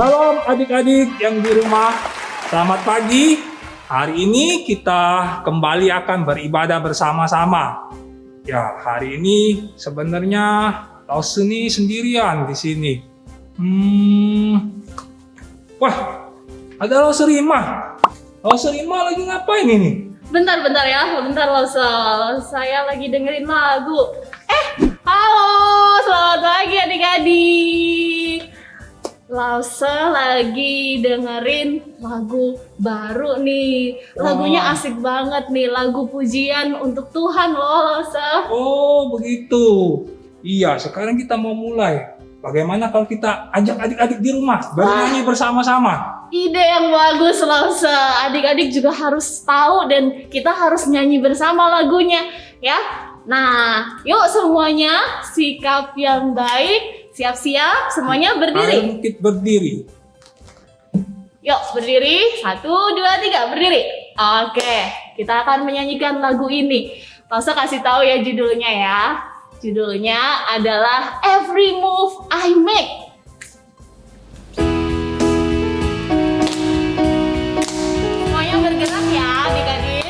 Shalom adik-adik yang di rumah, selamat pagi. Hari ini kita kembali akan beribadah bersama-sama. Ya, hari ini sebenarnya Lause nih sendirian di sini. Wah, ada Lause Rima. Lause Rima lagi ngapain ini? Bentar ya, Lause. Saya lagi dengerin lagu. Halo, selamat pagi adik-adik. Lause lagi dengerin lagu baru nih. Lagunya asik banget nih, lagu pujian untuk Tuhan loh, Lause. Oh, begitu. Iya, sekarang kita mau mulai. Bagaimana kalau kita ajak adik-adik di rumah bernyanyi bersama-sama? Ide yang bagus, Lause. Adik-adik juga harus tahu dan kita harus nyanyi bersama lagunya, ya. Nah, yuk semuanya sikap yang baik. Siap-siap, semuanya berdiri. Ayo kita berdiri. Yuk, berdiri. 1, 2, 3, berdiri. Oke, kita akan menyanyikan lagu ini. Lause kasih tahu ya judulnya ya. Judulnya adalah Every Move I Make. Semuanya bergerak ya, adik-adik.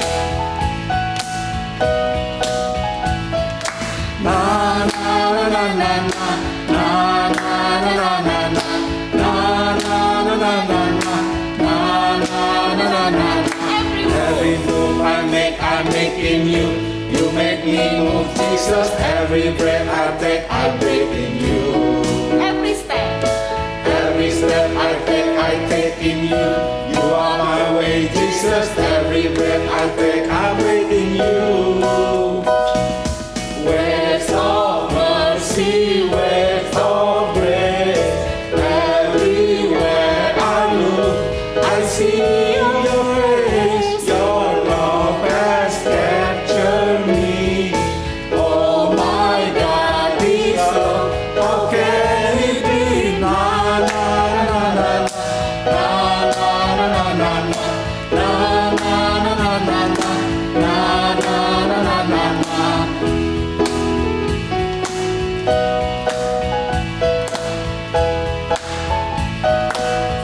Every move I make in you. You make me move, Jesus. Every breath I breathe in you. Every step. Every step I take in you. You are my way, Jesus. Every breath I breathe in you. Waves of mercy, waves of grace. Everywhere I look, I see your face. Your love has captured me. Oh my God, this love, how can it be? Na na na na na na na na na na na na na na na.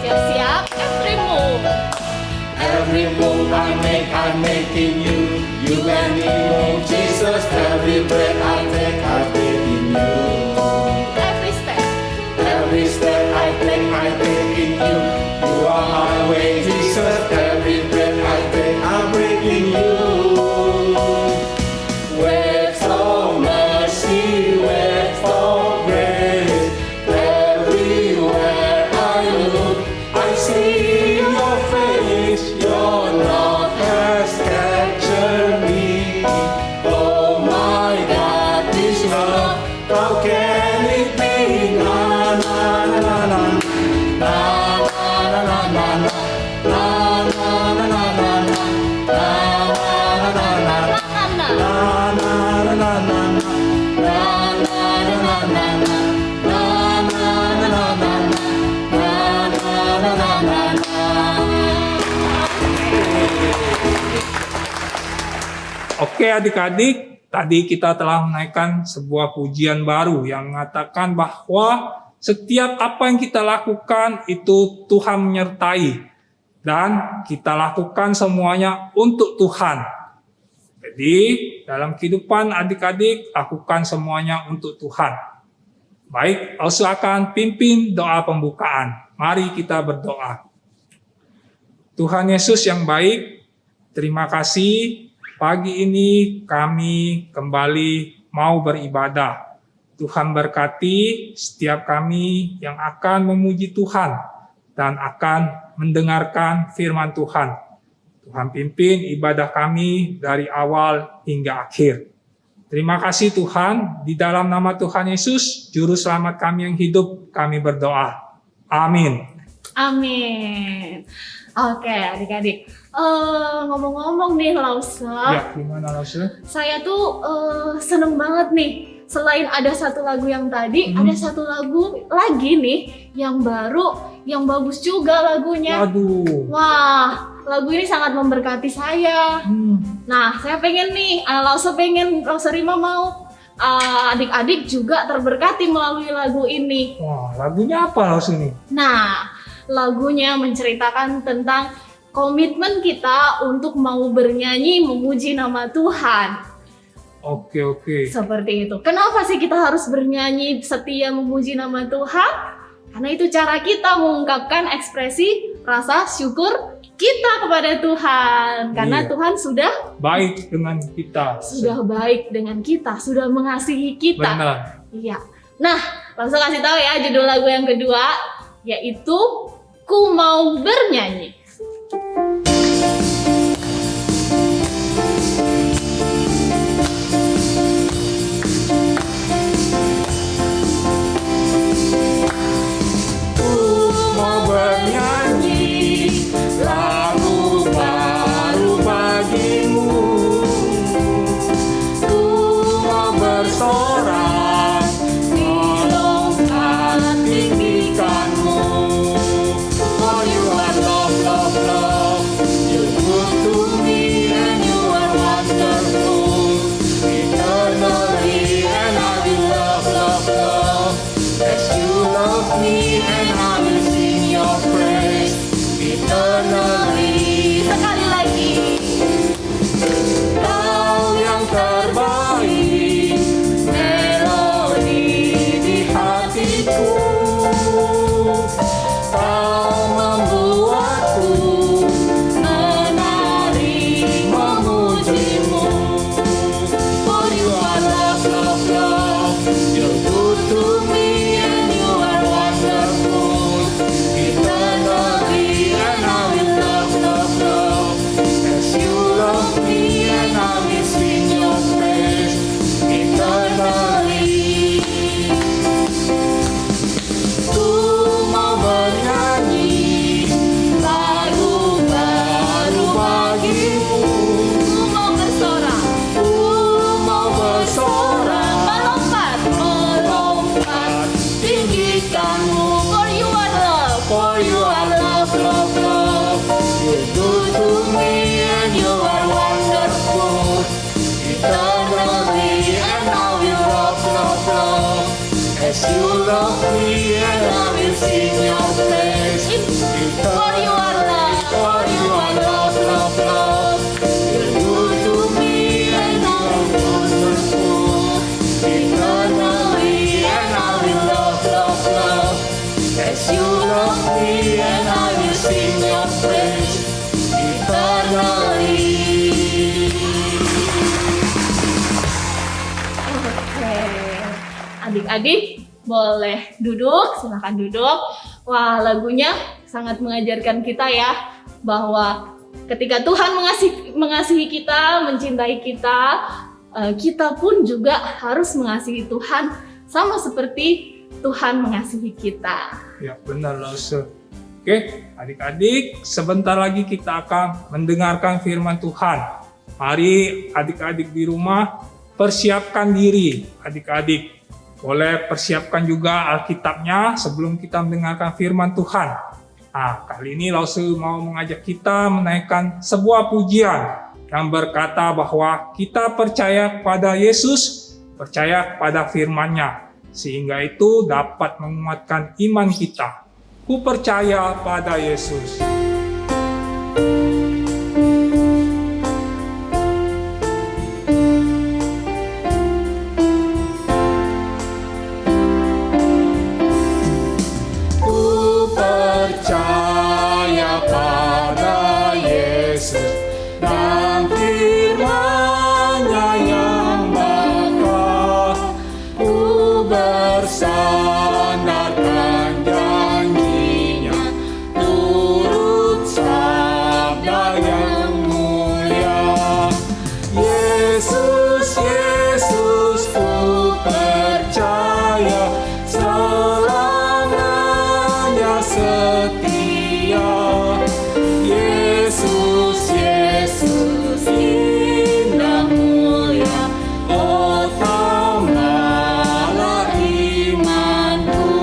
Siap-siap, every move. Every move I make in you. You let me move, Jesus. Every breath I breathe in you. Every step. Every step I take in you. You are my way, Jesus. Every breath I breathe in you. Waves of mercy, waves of grace. Everywhere I look, I see your face. Your love has captured me. Oh my God, this love, how can it be? Na na na na na na na na na. Oke adik-adik, tadi kita telah menaikkan sebuah pujian baru yang mengatakan bahwa setiap apa yang kita lakukan itu Tuhan menyertai. Dan kita lakukan semuanya untuk Tuhan. Jadi dalam kehidupan adik-adik, lakukan semuanya untuk Tuhan. Baik, Lause akan pimpin doa pembukaan. Mari kita berdoa. Tuhan Yesus yang baik, terima kasih. Pagi ini kami kembali mau beribadah. Tuhan berkati setiap kami yang akan memuji Tuhan dan akan mendengarkan firman Tuhan. Tuhan pimpin ibadah kami dari awal hingga akhir. Terima kasih Tuhan, di dalam nama Tuhan Yesus, Juru Selamat kami yang hidup, kami berdoa. Amin. Amin. Oke, adik-adik. Ngomong-ngomong nih, Lause. Ya, gimana Lause? Saya tuh seneng banget nih. Selain ada satu lagu yang tadi, ada satu lagu lagi nih yang baru, yang bagus juga lagunya. Waduh. Wah, lagu ini sangat memberkati saya. Nah, saya pengen nih, Lause Rima mau adik-adik juga terberkati melalui lagu ini. Wah, lagunya apa Lause ini? Nah, lagunya menceritakan tentang komitmen kita untuk mau bernyanyi memuji nama Tuhan. Oke. Seperti itu. Kenapa sih kita harus bernyanyi setia memuji nama Tuhan? Karena itu cara kita mengungkapkan ekspresi rasa syukur kita kepada Tuhan. Karena Iya. Tuhan sudah Baik dengan kita. baik dengan kita, sudah mengasihi kita. Benar. Iya. Nah, langsung kasih tahu ya judul lagu yang kedua, yaitu Ku Mau Bernyanyi. Mau bernyanyi lagu baru bagimu. Ku mau bersorak melompat tinggikanmu. For you are love, love, love. You're good to me and you are wonderful. Eternally and I will love, love, love. As you love me and I will sing your praise eternally. Sekali lagi. Kau yang terbaik, melodi di hatiku. Kau membuatku menari memujimu. For you are love, love, love. You're good to me and you are wonderful. Eternally and I will love, love, love. As you love me and I will sing your praise eternally. Ku mau bernyanyi lagu baru bagimu. Ku mau bersorak, Ku mau bersorak melompat, melompat tinggikanmu. For you are love. For you are love, love, love. You're good to me and you are wonderful. Eternally and I will love, love, love. As you love me and I will sing your praise. For you are love. For you are love, love, love. You're good to me and I am wonderful. Eternally and I will love, love, love. As you love me and I will sing your praise eternally. Oke. Adik-adik boleh duduk, silakan duduk. Wah, lagunya sangat mengajarkan kita ya bahwa ketika Tuhan mengasihi kita, mencintai kita, kita pun juga harus mengasihi Tuhan sama seperti Tuhan mengasihi kita. Ya, benar Lause. Oke, adik-adik, sebentar lagi kita akan mendengarkan firman Tuhan. Mari adik-adik di rumah persiapkan diri. Adik-adik boleh persiapkan juga Alkitabnya sebelum kita mendengarkan firman Tuhan. Nah, kali ini Lause mau mengajak kita menaikkan sebuah pujian yang berkata bahwa kita percaya kepada Yesus, percaya kepada firman-Nya, sehingga itu dapat menguatkan iman kita. Ku percaya pada Yesus. Ku percaya pada Yesus dan firman-Nya yang bakal. Ku bersandarkan janji-Nya, turut sabda yang mulia. Yesus, Yesus, ku percaya selamanya setia. Yesus, Yesus, indah mulia, oh tambahlah imanku.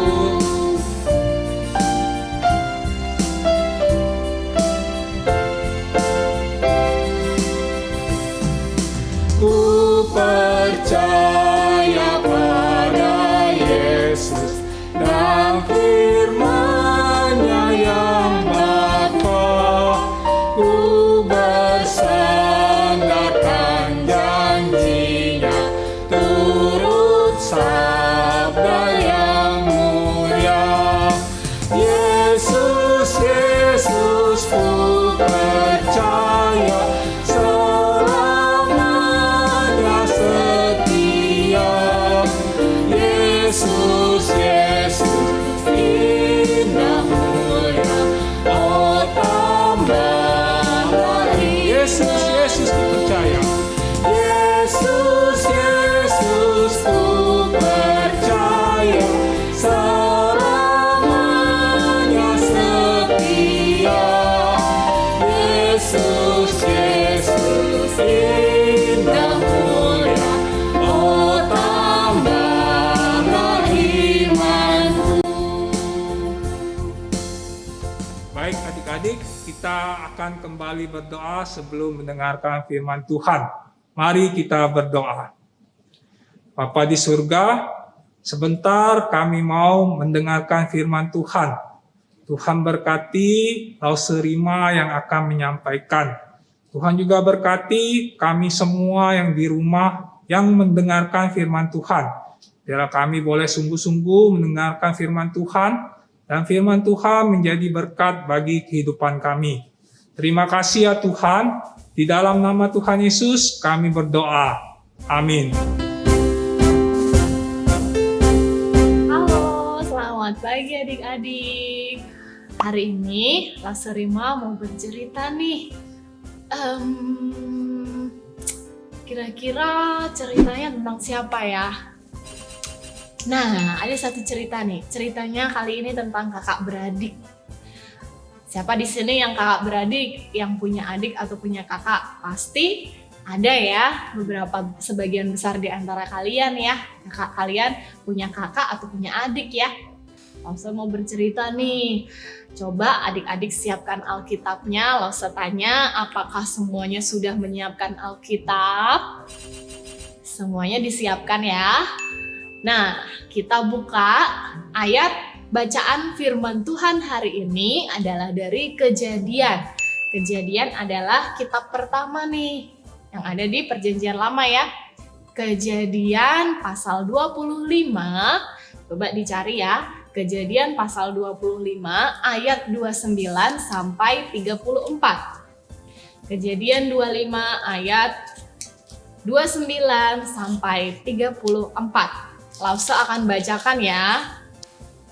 Ku percaya pada Yesus, Yesus ku percaya. Yesus, Yesus ku percaya, selamanya setia. Yesus, Yesus indah mulia, oh tambahlah imanku. Baik adik-adik, kita akan kembali berdoa sebelum mendengarkan firman Tuhan. Mari kita berdoa. Bapa di surga, sebentar kami mau mendengarkan firman Tuhan. Tuhan berkati Lauserima yang akan menyampaikan. Tuhan juga berkati kami semua yang di rumah yang mendengarkan firman Tuhan. Biarlah kami boleh sungguh-sungguh mendengarkan firman Tuhan, dan firman Tuhan menjadi berkat bagi kehidupan kami. Terima kasih ya Tuhan. Di dalam nama Tuhan Yesus kami berdoa. Amin. Halo, selamat pagi adik-adik. Hari ini Lauserima mau bercerita nih. Kira-kira ceritanya tentang siapa ya? Nah, ada satu cerita nih. Ceritanya kali ini tentang kakak beradik. Siapa di sini yang kakak beradik, yang punya adik atau punya kakak? Pasti ada ya, sebagian besar di antara kalian ya. Kakak kalian punya kakak atau punya adik ya. Lauser mau bercerita nih. Coba adik-adik siapkan Alkitabnya. Lauser tanya, apakah semuanya sudah menyiapkan Alkitab? Semuanya disiapkan ya. Nah, kita buka ayat bacaan firman Tuhan hari ini adalah dari Kejadian. Kejadian adalah kitab pertama nih yang ada di Perjanjian Lama ya. Kejadian pasal 25. Coba dicari ya. Kejadian pasal 25 ayat 29 sampai 34. Kejadian 25 ayat 29 sampai 34. Lauser akan bacakan ya.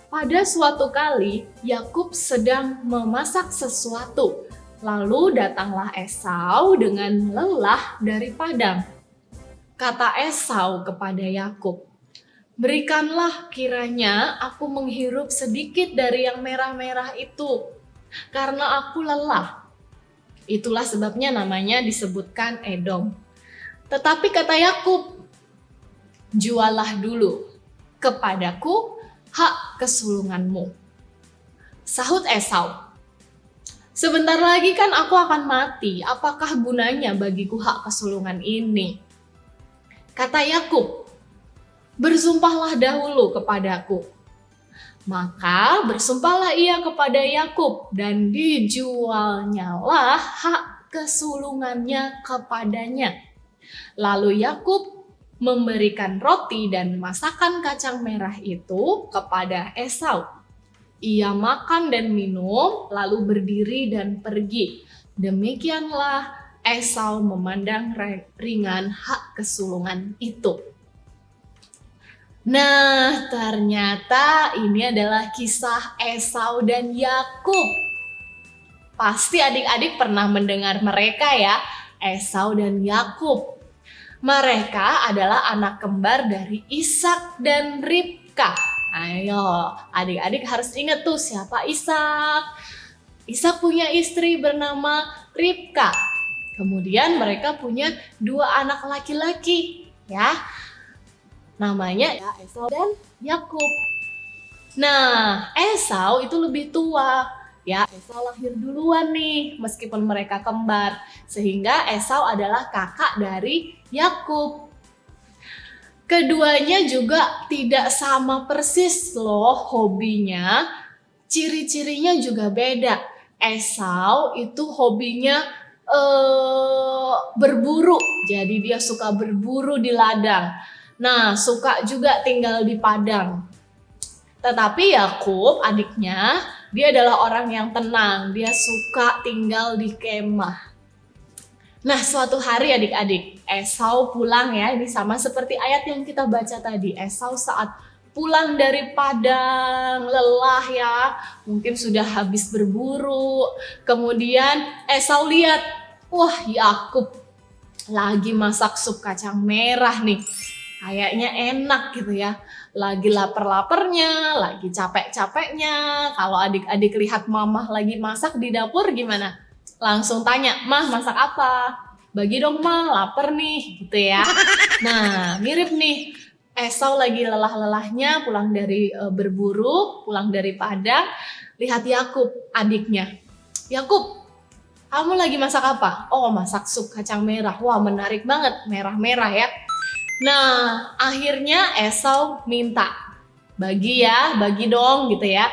Pada suatu kali, Yakub sedang memasak sesuatu. Lalu datanglah Esau dengan lelah dari padang. Kata Esau kepada Yakub, "Berikanlah kiranya aku menghirup sedikit dari yang merah-merah itu, karena aku lelah." Itulah sebabnya namanya disebutkan Edom. Tetapi kata Yakub, "Juallah dulu kepadaku hak kesulunganmu." Sahut Esau, "Sebentar lagi kan aku akan mati, apakah gunanya bagiku hak kesulungan ini?" Kata Yakub, "Bersumpahlah dahulu kepadaku." Maka bersumpahlah ia kepada Yakub, dan dijualnyalah hak kesulungannya kepadanya. Lalu Yakub memberikan roti dan masakan kacang merah itu kepada Esau. Ia makan dan minum, lalu berdiri dan pergi. Demikianlah Esau memandang ringan hak kesulungan itu. Nah, ternyata ini adalah kisah Esau dan Yakub. Pasti adik-adik pernah mendengar mereka ya, Esau dan Yakub. Mereka adalah anak kembar dari Ishak dan Ribka. Ayo, adik-adik harus ingat tuh siapa Ishak. Ishak punya istri bernama Ribka. Kemudian mereka punya 2 anak laki-laki, ya. Namanya ya Esau dan Yakub. Nah, Esau itu lebih tua. Ya, Esau lahir duluan nih, meskipun mereka kembar. Sehingga Esau adalah kakak dari Yakub. Keduanya juga tidak sama persis loh hobinya. Ciri-cirinya juga beda. Esau itu hobinya berburu. Jadi dia suka berburu di ladang. Nah, suka juga tinggal di padang. Tetapi Yakub, adiknya, dia adalah orang yang tenang. Dia suka tinggal di kemah. Nah, suatu hari adik-adik, Esau pulang ya. Ini sama seperti ayat yang kita baca tadi. Esau saat pulang dari padang, lelah ya. Mungkin sudah habis berburu. Kemudian Esau lihat, Wah, Yakub lagi masak sup kacang merah nih. Kayaknya enak gitu ya. Lagi lapar-laparnya, lagi capek-capeknya. Kalau adik-adik lihat mamah lagi masak di dapur gimana? Langsung tanya, "Mah, masak apa?" "Bagi dong, Mah, lapar nih." Gitu ya. Nah, mirip nih. Esau lagi lelah-lelahnya pulang dari berburu, pulang dari padang. Lihat Yakub, adiknya. "Yakub, kamu lagi masak apa?" "Oh, masak sup kacang merah." Wah, menarik banget, merah-merah ya. Nah, akhirnya Esau minta, "Bagi ya, bagi dong," gitu ya.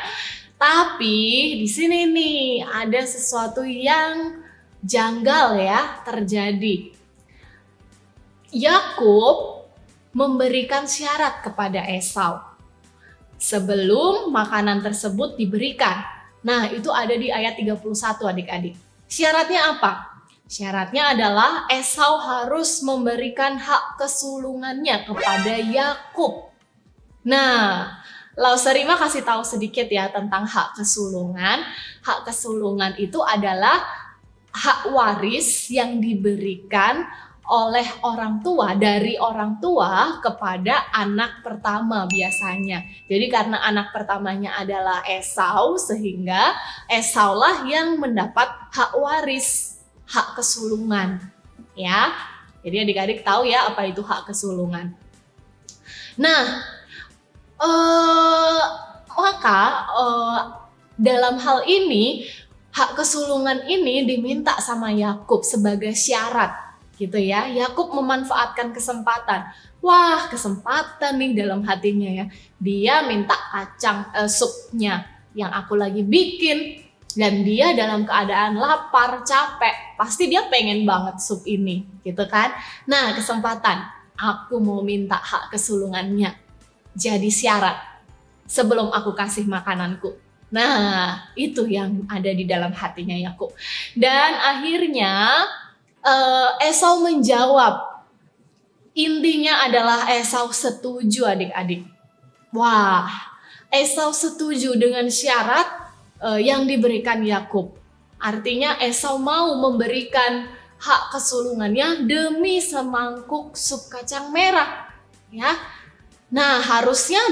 Tapi di sini nih ada sesuatu yang janggal ya terjadi. Yakub memberikan syarat kepada Esau sebelum makanan tersebut diberikan. Nah, itu ada di ayat 31 adik-adik. Syaratnya apa? Syaratnya adalah Esau harus memberikan hak kesulungannya kepada Yakub. Nah, Lauserima kasih tahu sedikit ya tentang hak kesulungan. Hak kesulungan itu adalah hak waris yang diberikan oleh orang tua, dari orang tua kepada anak pertama biasanya. Jadi karena anak pertamanya adalah Esau, sehingga Esau lah yang mendapat hak waris, hak kesulungan. Ya, jadi adik-adik tahu ya apa itu hak kesulungan. Nah, maka dalam hal ini hak kesulungan ini diminta sama Yakub sebagai syarat. Gitu ya, Yakub memanfaatkan kesempatan. Wah, kesempatan nih dalam hatinya ya. Dia minta supnya yang aku lagi bikin, dan dia dalam keadaan lapar, capek. Pasti dia pengen banget sup ini, gitu kan? Nah, kesempatan. Aku mau minta hak kesulungannya. Jadi syarat sebelum aku kasih makananku. Nah, itu yang ada di dalam hatinya Yakub. Dan akhirnya Esau menjawab. Intinya adalah Esau setuju adik-adik. Wah, Esau setuju dengan syarat yang diberikan Yakub. Artinya Esau mau memberikan hak kesulungannya demi semangkuk sup kacang merah. Ya. Nah, harusnya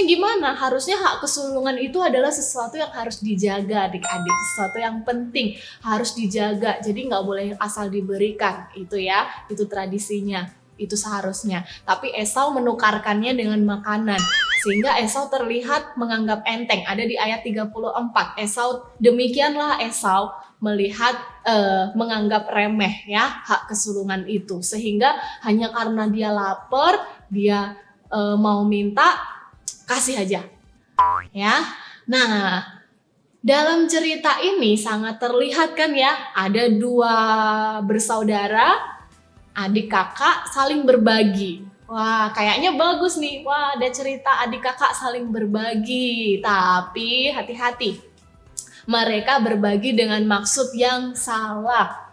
gimana? Harusnya hak kesulungan itu adalah sesuatu yang harus dijaga adik-adik. Sesuatu yang penting, harus dijaga. Jadi nggak boleh asal diberikan, itu ya. Itu tradisinya, itu seharusnya. Tapi Esau menukarkannya dengan makanan. Sehingga Esau terlihat menganggap enteng. Ada di ayat 34. Demikianlah Esau melihat menganggap remeh ya hak kesulungan itu. Sehingga hanya karena dia lapar, dia mau minta, kasih aja ya. Nah, dalam cerita ini sangat terlihat kan ya, ada dua bersaudara, adik kakak saling berbagi. Wah, kayaknya bagus nih. Wah, ada cerita adik kakak saling berbagi. Tapi hati-hati, mereka berbagi dengan maksud yang salah.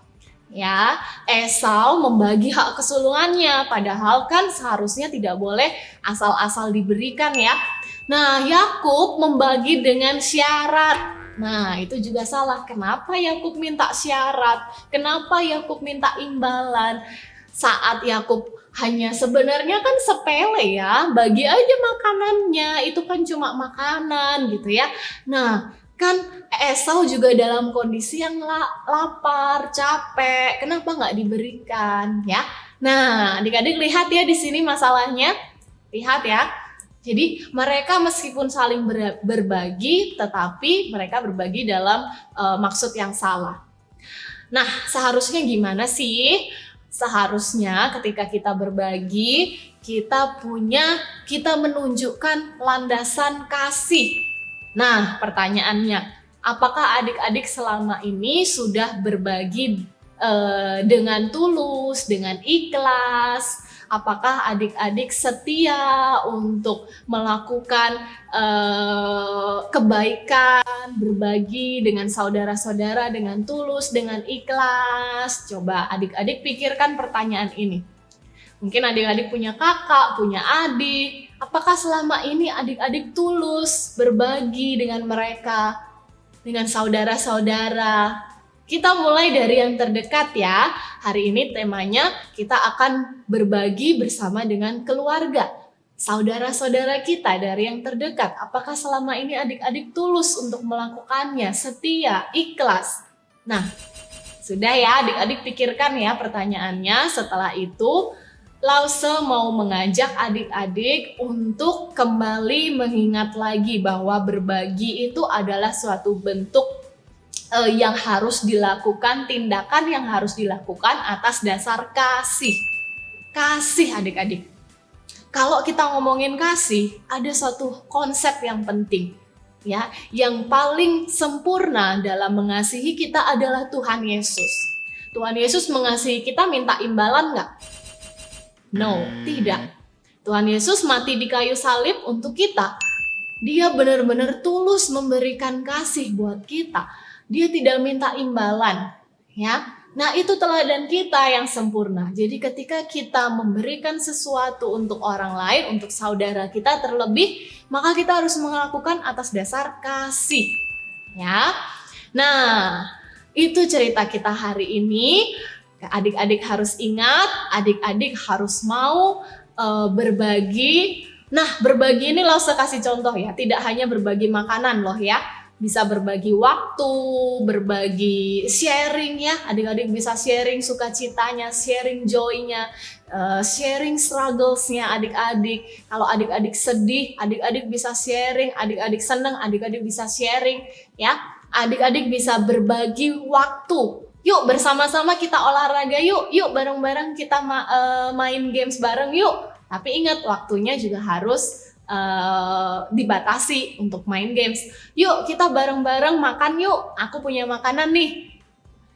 Ya, Esau membagi hak kesulungannya, padahal kan seharusnya tidak boleh asal-asal diberikan ya. Nah, Yakub membagi dengan syarat. Nah, itu juga salah. Kenapa Yakub minta syarat? Kenapa Yakub minta imbalan? Saat Yakub hanya sebenarnya kan sepele ya, bagi aja makanannya, itu kan cuma makanan gitu ya. Nah, kan Esau juga dalam kondisi yang lapar, capek. Kenapa nggak diberikan ya? Nah, adik-adik lihat ya di sini masalahnya. Lihat ya. Jadi mereka meskipun saling berbagi, tetapi mereka berbagi dalam maksud yang salah. Nah, seharusnya gimana sih? Seharusnya ketika kita berbagi, kita menunjukkan landasan kasih. Nah, pertanyaannya, apakah adik-adik selama ini sudah berbagi dengan tulus, dengan ikhlas? Apakah adik-adik setia untuk melakukan kebaikan, berbagi dengan saudara-saudara dengan tulus, dengan ikhlas? Coba adik-adik pikirkan pertanyaan ini. Mungkin adik-adik punya kakak, punya adik. Apakah selama ini adik-adik tulus berbagi dengan mereka, dengan saudara-saudara? Kita mulai dari yang terdekat ya. Hari ini temanya kita akan berbagi bersama dengan keluarga. Saudara-saudara kita dari yang terdekat. Apakah selama ini adik-adik tulus untuk melakukannya? Setia, ikhlas. Nah, sudah ya adik-adik pikirkan ya pertanyaannya. Setelah itu Lause mau mengajak adik-adik untuk kembali mengingat lagi bahwa berbagi itu adalah suatu bentuk yang harus dilakukan, tindakan yang harus dilakukan atas dasar kasih. Kasih adik-adik. Kalau kita ngomongin kasih, ada suatu konsep yang penting. Ya, yang paling sempurna dalam mengasihi kita adalah Tuhan Yesus. Tuhan Yesus mengasihi kita minta imbalan nggak? No, tidak. Tuhan Yesus mati di kayu salib untuk kita. Dia benar-benar tulus memberikan kasih buat kita. Dia tidak minta imbalan, ya. Nah, itu teladan kita yang sempurna. Jadi ketika kita memberikan sesuatu untuk orang lain, untuk saudara kita terlebih, maka kita harus melakukan atas dasar kasih, ya. Nah, itu cerita kita hari ini. Adik-adik harus ingat, adik-adik harus mau berbagi. Nah, berbagi ini Lause kasih contoh ya, tidak hanya berbagi makanan loh ya. Bisa berbagi waktu, berbagi sharing ya. Adik-adik bisa sharing sukacitanya, sharing joy-nya, sharing struggles-nya adik-adik. Kalau adik-adik sedih, adik-adik bisa sharing, adik-adik senang, adik-adik bisa sharing ya. Adik-adik bisa berbagi waktu. Yuk bersama-sama kita olahraga yuk bareng-bareng kita main games bareng yuk. Tapi ingat waktunya juga harus dibatasi untuk main games. Yuk kita bareng-bareng makan yuk, aku punya makanan nih.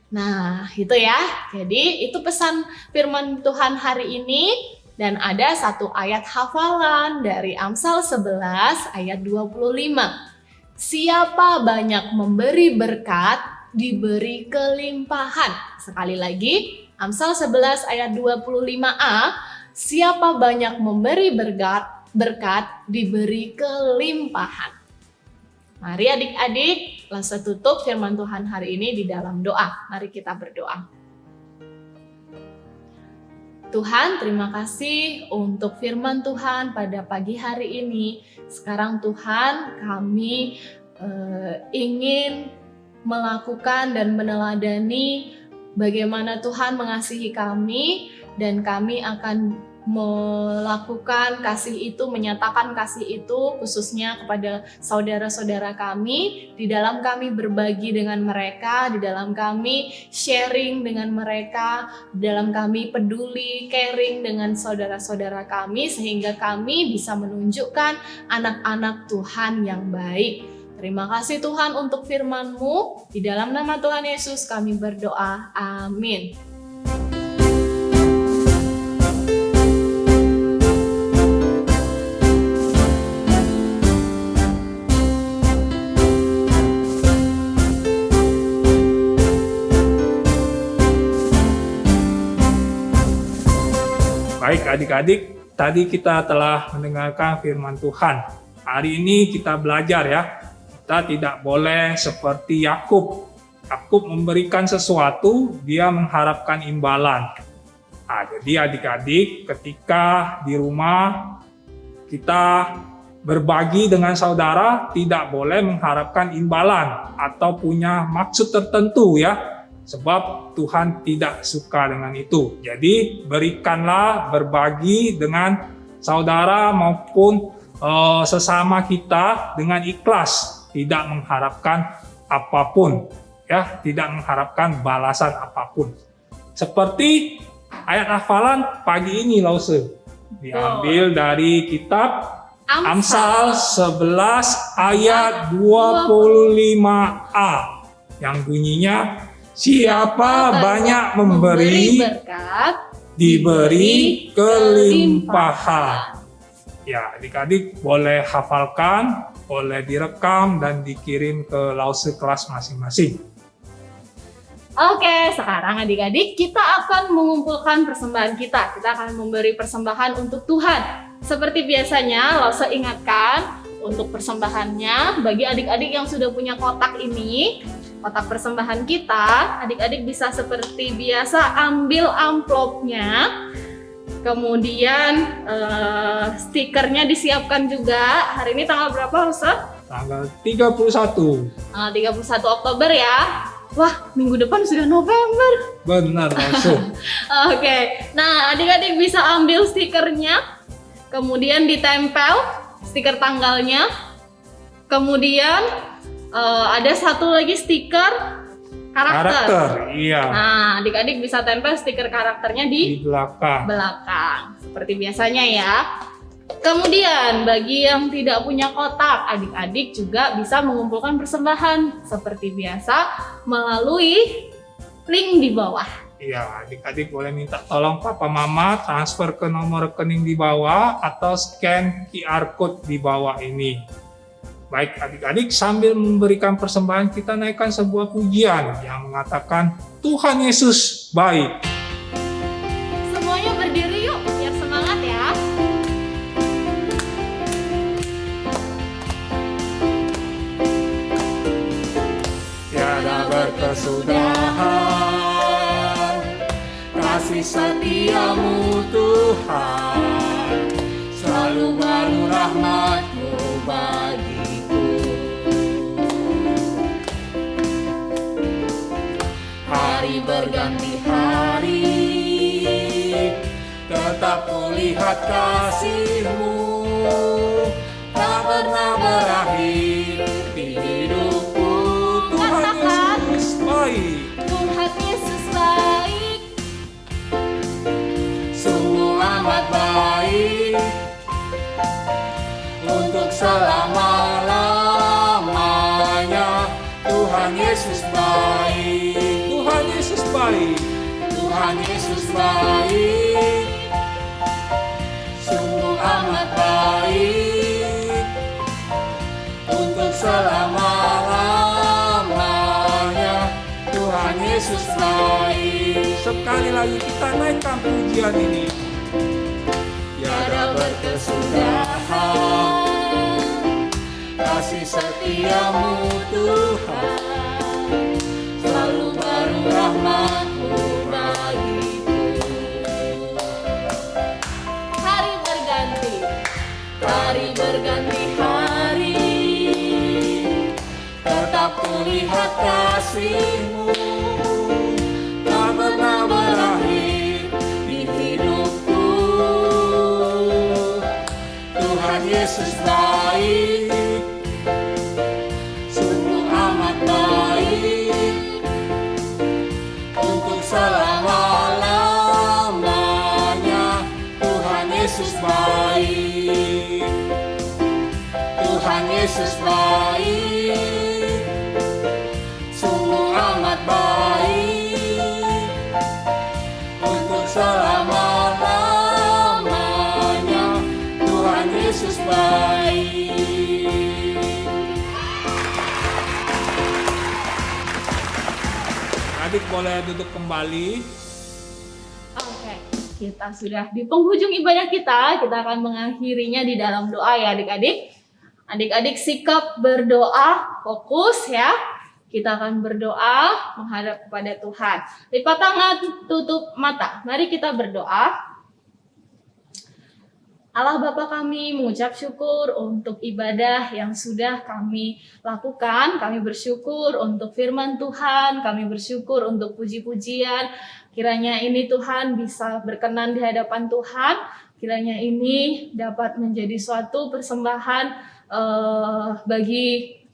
Nah itu ya, jadi itu pesan firman Tuhan hari ini. Dan ada satu ayat hafalan dari Amsal 11 ayat 25. Siapa banyak memberi berkat, diberi kelimpahan. Sekali lagi, Amsal 11 ayat 25a, siapa banyak memberi berkat, diberi kelimpahan. Mari adik-adik, Lause tutup firman Tuhan hari ini di dalam doa. Mari kita berdoa. Tuhan, terima kasih untuk firman Tuhan pada pagi hari ini. Sekarang Tuhan, kami ingin melakukan dan meneladani bagaimana Tuhan mengasihi kami, dan kami akan melakukan kasih itu, menyatakan kasih itu khususnya kepada saudara-saudara kami, di dalam kami berbagi dengan mereka, di dalam kami sharing dengan mereka, di dalam kami peduli, caring dengan saudara-saudara kami, sehingga kami bisa menunjukkan anak-anak Tuhan yang baik. Terima kasih Tuhan untuk firman-Mu. Di dalam nama Tuhan Yesus kami berdoa. Amin. Baik adik-adik, tadi kita telah mendengarkan firman Tuhan. Hari ini kita belajar ya. Kita tidak boleh seperti Yakub. Yakub memberikan sesuatu, dia mengharapkan imbalan. Nah, jadi adik-adik, ketika di rumah kita berbagi dengan saudara, tidak boleh mengharapkan imbalan atau punya maksud tertentu ya. Sebab Tuhan tidak suka dengan itu. Jadi berikanlah, berbagi dengan saudara maupun sesama kita dengan ikhlas. Tidak mengharapkan apapun, ya, tidak mengharapkan balasan apapun. Seperti ayat hafalan pagi ini Lause, diambil dari kitab Amsal 11 ayat 25a yang bunyinya, siapa banyak memberi berkat, diberi kelimpahan. Ya, adik-adik boleh hafalkan, boleh direkam dan dikirim ke Lause kelas masing-masing. Oke, sekarang adik-adik kita akan mengumpulkan persembahan kita. Kita akan memberi persembahan untuk Tuhan. Seperti biasanya, Lause ingatkan untuk persembahannya bagi adik-adik yang sudah punya kotak ini. kotak persembahan kita, adik-adik bisa seperti biasa ambil amplopnya, kemudian stikernya disiapkan juga. Hari ini tanggal berapa, Ustaz? Tanggal 31. 31 Oktober ya. Wah, minggu depan sudah November. Benar, langsung. Oke, nah adik-adik bisa ambil stikernya, kemudian ditempel stiker tanggalnya, kemudian ada satu lagi stiker karakter. Iya. Nah, adik-adik bisa tempel stiker karakternya Di di belakang. belakang, seperti biasanya ya. Kemudian bagi yang tidak punya kotak, adik-adik juga bisa mengumpulkan persembahan seperti biasa melalui link di bawah. Iya, adik-adik boleh minta tolong papa mama transfer ke nomor rekening di bawah atau scan QR code di bawah ini. Baik adik-adik, sambil memberikan persembahan kita naikkan sebuah pujian yang mengatakan Tuhan Yesus baik. Semuanya berdiri yuk, biar semangat ya. Tiada berkesudahan kasih setiamu Tuhan, selalu baru rahmat-Mu bagiku. Hari berganti hari, tetap kulihat kasih-Mu, tak pernah berakhir di hidupku. Tuhan Katakan, Yesus baik. Tuhan Yesus baik. Sungguh amat baik untuk selama-lamanya. Tuhan Yesus baik, Tuhan Yesus baik. Tuhan Yesus baik, sungguh amat baik untuk selama-lamanya. Tuhan Yesus baik. Sekali lagi kita naikkan pujian ini. Tiada berkesudahan kasih setiamu Tuhan, selalu baru rahmat-Mu bagiku. Hari berganti. Hari berganti hari, tetap kulihat kasih-Mu, tak pernah berakhir di hidupku. Tuhan Yesus baik, sungguh amat baik untuk selama-lamanya. Tuhan Yesus baik, Tuhan Yesus baik, sungguh amat baik untuk selama-lamanya. Tuhan Yesus baik. Adik boleh duduk kembali. Oke, kita sudah di penghujung ibadah kita. Kita akan mengakhirinya di dalam doa ya adik-adik. Adik-adik sikap berdoa, fokus ya. Kita akan berdoa menghadap kepada Tuhan. Lipat tangan, tutup mata. Mari kita berdoa. Allah Bapa kami mengucap syukur untuk ibadah yang sudah kami lakukan. Kami bersyukur untuk firman Tuhan, kami bersyukur untuk puji-pujian. Kiranya ini Tuhan bisa berkenan di hadapan Tuhan. Kiranya ini dapat menjadi suatu persembahan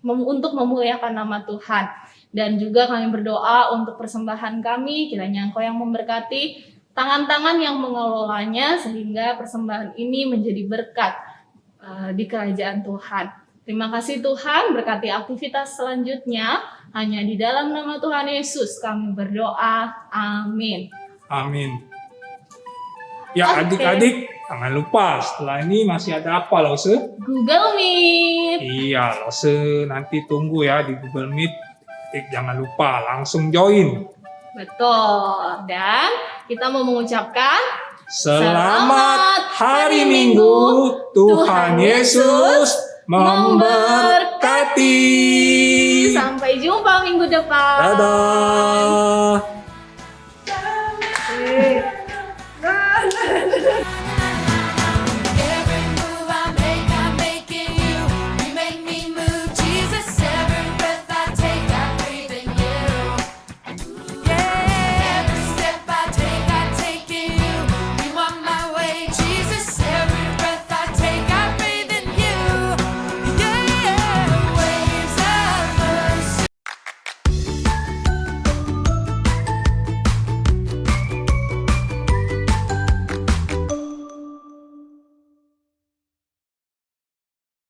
untuk memuliakan nama Tuhan. Dan juga kami berdoa untuk persembahan kami, kiranya Engkau yang memberkati tangan-tangan yang mengelolanya sehingga persembahan ini menjadi berkat di kerajaan Tuhan. Terima kasih Tuhan, berkati aktivitas selanjutnya. Hanya di dalam nama Tuhan Yesus kami berdoa. Amin. Amin. Ya Oke. adik-adik, jangan lupa setelah ini masih ada apa Lose? Google Meet. Iya Lose, nanti tunggu ya di Google Meet. Jangan lupa langsung join. Betul. Dan kita mau mengucapkan Selamat hari Minggu, Tuhan Yesus memberkati. Sampai jumpa minggu depan. Dadah.